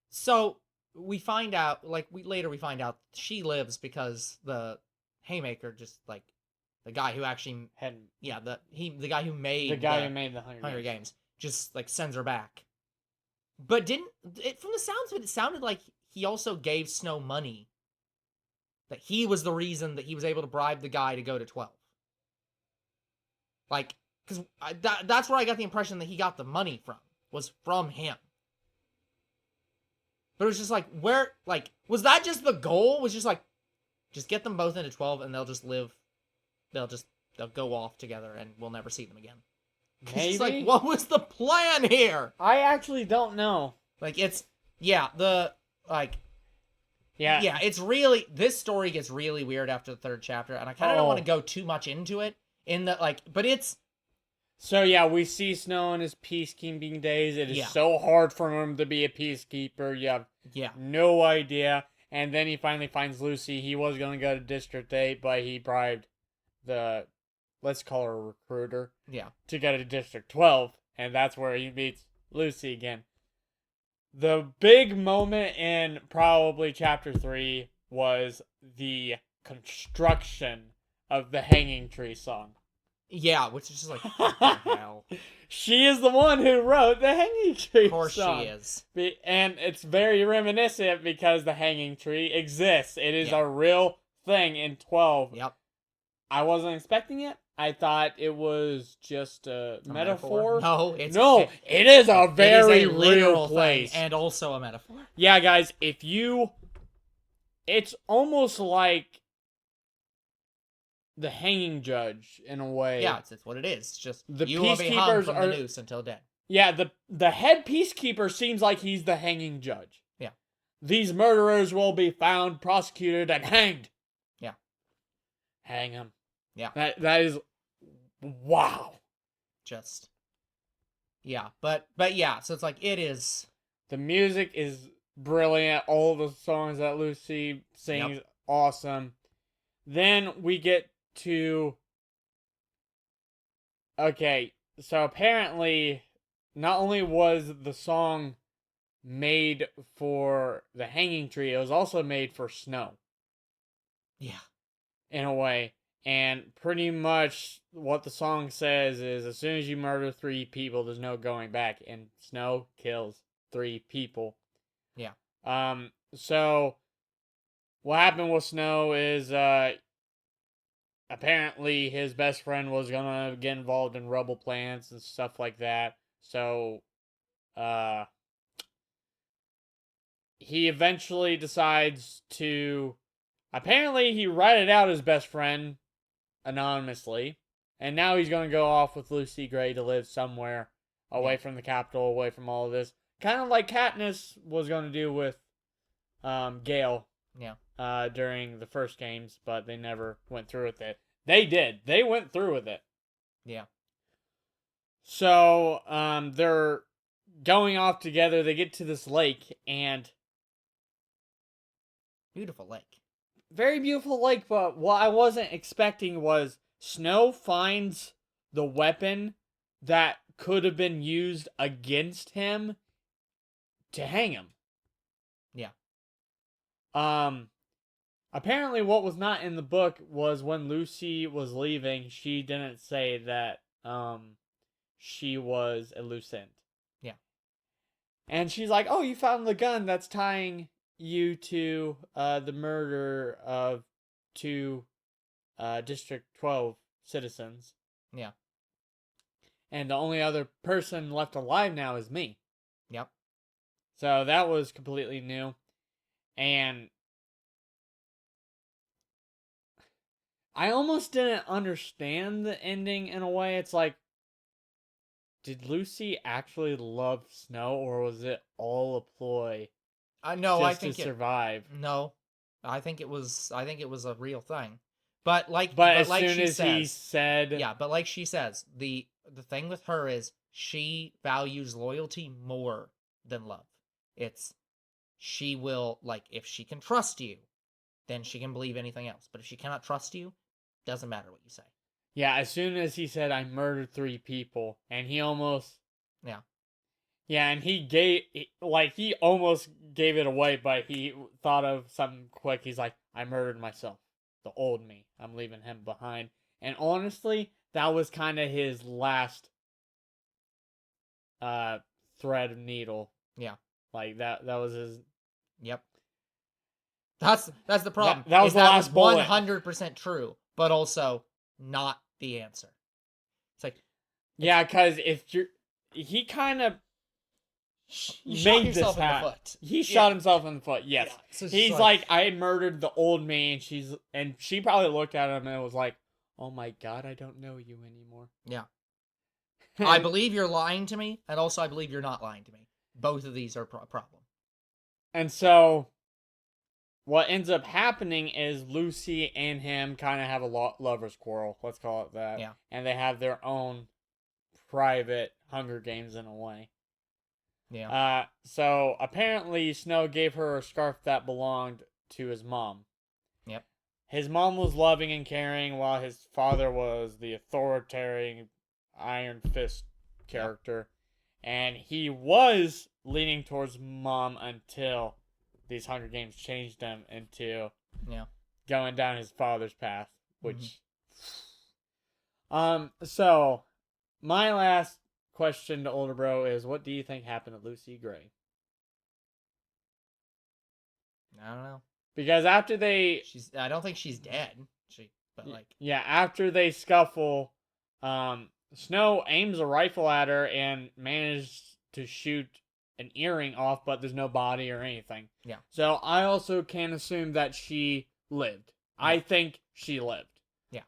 So, we find out, later we find out she lives because the Haymaker just, like, the guy who actually... the guy who made... The guy who made the Hunger Games just, like, sends her back. But from the sounds of it, it sounded like he also gave Snow money. That he was the reason that he was able to bribe the guy to go to 12. Like, because that's where I got the impression that he got the money from. Was from him. But it was just like, was that just the goal? Was just like, just get them both into 12 and they'll just live. They'll go off together and we'll never see them again. Maybe? It's like, what was the plan here? I actually don't know. Like, it's, Yeah. Yeah, it's really, this story gets really weird after the third chapter, and I kind of don't want to go too much into it, in that, like, but it's... So, yeah, we see Snow in his peacekeeping days. It is so hard for him to be a peacekeeper. You have no idea. And then he finally finds Lucy. He was going to go to District 8, but he bribed the, let's call her a recruiter, to go to District 12. And that's where he meets Lucy again. The big moment in probably Chapter 3 was the construction of the Hanging Tree song. Yeah, which is just like, what the hell? She is the one who wrote the Hanging Tree song. Of course she is. And it's very reminiscent because the Hanging Tree exists. It is a real thing in 12. Yep. I wasn't expecting it. I thought it was just a metaphor. No, it is a very real place. And also a metaphor. Yeah, guys, it's almost like the hanging judge in a way. Yeah, it's what it is. It's just the you will be hung from the noose until dead. Yeah, the head peacekeeper seems like he's the hanging judge. Yeah. These murderers will be found, prosecuted, and hanged. Yeah. Hang them. Yeah. That is wow. Just but yeah, so it's like it is. The music is brilliant. All the songs that Lucy sings, awesome. Then we get to so apparently not only was the song made for the Hanging Tree, it was also made for Snow. Yeah. In a way. And pretty much what the song says is, as soon as you murder 3 people, there's no going back. And Snow kills 3 people. Yeah. So what happened with Snow is, apparently his best friend was gonna get involved in rebel plans and stuff like that. So, he eventually decides to, apparently he ratted out his best friend anonymously, and now he's gonna go off with Lucy Gray to live somewhere away from the capital, away from all of this. Kind of like Katniss was gonna do with Gale. During the first games, but they never went through with it. They did. They went through with it. Yeah. So, they're going off together. They get to this lake, and beautiful lake. Very beautiful lake, but what I wasn't expecting was Snow finds the weapon that could have been used against him to hang him. Yeah. Apparently what was not in the book was when Lucy was leaving, she didn't say that, she was a loose end. Yeah. And she's like, oh, you found the gun that's tying you to, the murder of 2, District 12 citizens. Yeah. And the only other person left alive now is me. Yep. So that was completely new. And I almost didn't understand the ending in a way. It's like, did Lucy actually love Snow, or was it all a ploy? No, I think to survive. No, I think it was a real thing. But like as like soon she as says, he said, yeah, but like she says, the thing with her is she values loyalty more than love. She will, like, if she can trust you, then she can believe anything else. But if she cannot trust you, doesn't matter what you say. Yeah, as soon as he said, I murdered 3 people, and he almost... Yeah. Yeah, and he almost gave it away, but he thought of something quick. He's like, I murdered myself. The old me. I'm leaving him behind. And honestly, that was kind of his last thread of needle. Yeah. Like, that was his... Yep. That's the problem. That was the last bullet. 100% true, but also not the answer. It's like... Yeah, because if you're... He kind of... made this happen. He shot himself in the foot. Yes. Yeah. So he's like, I murdered the old me, and she probably looked at him and was like, "Oh my god, I don't know you anymore." Yeah. I believe you're lying to me, and also I believe you're not lying to me. Both of these are a problem. And so, what ends up happening is Lucy and him kind of have a lover's quarrel. Let's call it that. Yeah. And they have their own private Hunger Games in a way. Yeah. So apparently Snow gave her a scarf that belonged to his mom. Yep. His mom was loving and caring, while his father was the authoritarian Iron Fist character. Yep. And he was leaning towards mom until these Hunger Games changed him into going down his father's path, which so my last question to older bro is, what do you think happened to Lucy Gray? I don't know. Because after I don't think she's dead. After they scuffle, Snow aims a rifle at her and manages to shoot an earring off, but there's no body or anything. Yeah. So I also can assume that she lived. Yeah. I think she lived. Yeah.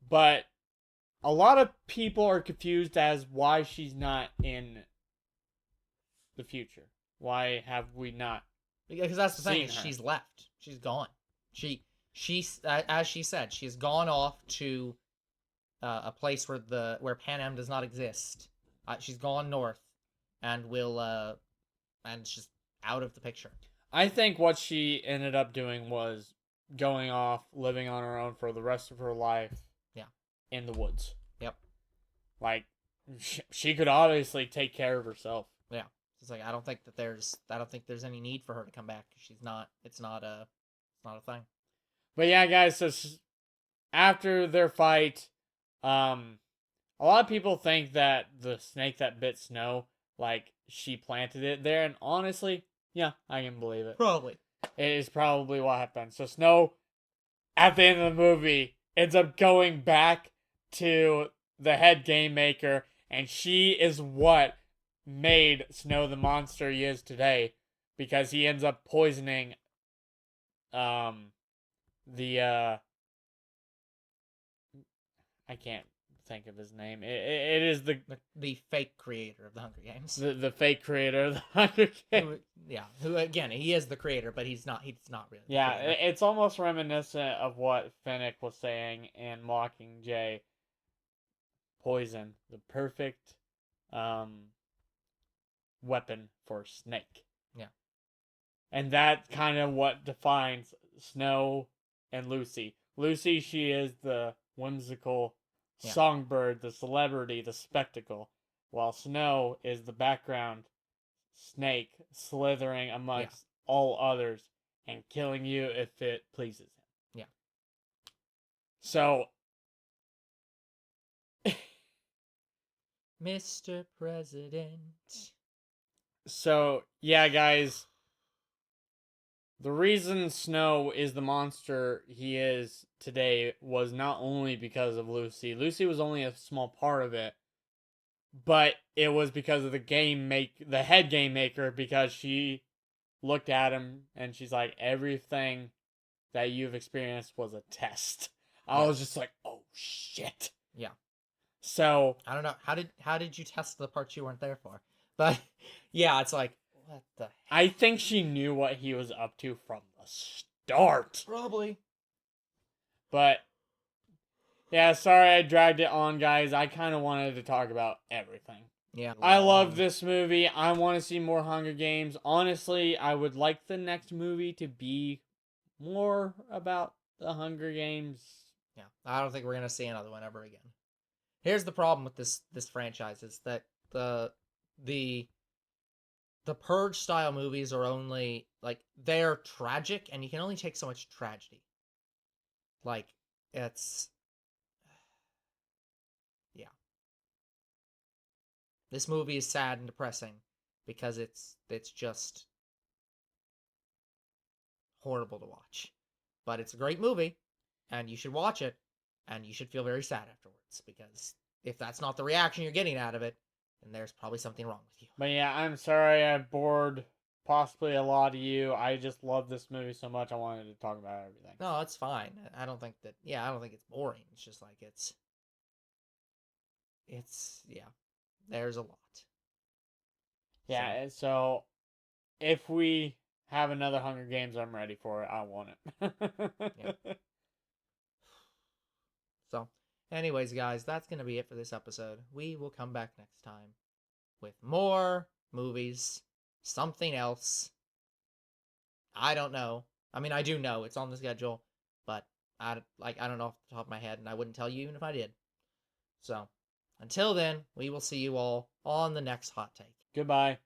But a lot of people are confused as why she's not in the future. Why have we not? Because that's the thing, is she's left. She's gone. She's as she said, she's gone off to a place where Panem does not exist. She's gone north, and and she's out of the picture. I think what she ended up doing was going off, living on her own for the rest of her life. Yeah. In the woods. Yep. Like, she could obviously take care of herself. Yeah. It's like I don't think there's any need for her to come back. It's not a thing. But yeah, guys, so after their fight, a lot of people think that the snake that bit Snow, like, she planted it there, and honestly, yeah, I can believe it. Probably. It is probably what happened. So Snow, at the end of the movie, ends up going back to the head game maker, and she is what made Snow the monster he is today, because he ends up poisoning the I can't think of his name. It is the fake creator of the Hunger Games. The fake creator of the Hunger Games. Who again, he is the creator, but he's not really. Yeah, it's almost reminiscent of what Finnick was saying in Mockingjay. Poison, the perfect weapon for Snake. Yeah. And that kind of what defines Snow and Lucy. Lucy, she is the whimsical songbird, the celebrity, the spectacle, while Snow is the background snake slithering amongst all others and killing you if it pleases him. Yeah. So, Mr. President. So, yeah, guys, the reason Snow is the monster he is today was not only because of Lucy. Lucy was only a small part of it, but it was because of the head game maker, because she looked at him and she's like, everything that you've experienced was a test. I was just like, oh shit. Yeah. So I don't know, how did you test the parts you weren't there for? But yeah, it's like, what the heck? I think she knew what he was up to from the start. Probably. But yeah, sorry I dragged it on, guys. I kind of wanted to talk about everything. Yeah. I love this movie. I want to see more Hunger Games. Honestly, I would like the next movie to be more about the Hunger Games. Yeah, I don't think we're gonna see another one ever again. Here's the problem with this franchise, is that the Purge style movies are only, like, they're tragic, and you can only take so much tragedy. Like, it's this movie is sad and depressing because it's just horrible to watch. But it's a great movie, and you should watch it, and you should feel very sad afterwards, because if that's not the reaction you're getting out of it, then there's probably something wrong with you. But yeah, I'm sorry I bored possibly a lot of you. I just love this movie so much, I wanted to talk about everything. No, it's fine. I don't think it's boring. It's just like, there's a lot. Yeah, so if we have another Hunger Games, I'm ready for it. I want it. So, anyways, guys, that's going to be it for this episode. We will come back next time with more movies, something else. I don't know. I mean, I do know it's on the schedule, but I don't know off the top of my head, and I wouldn't tell you even if I did. So, until then, we will see you all on the next hot take. Goodbye.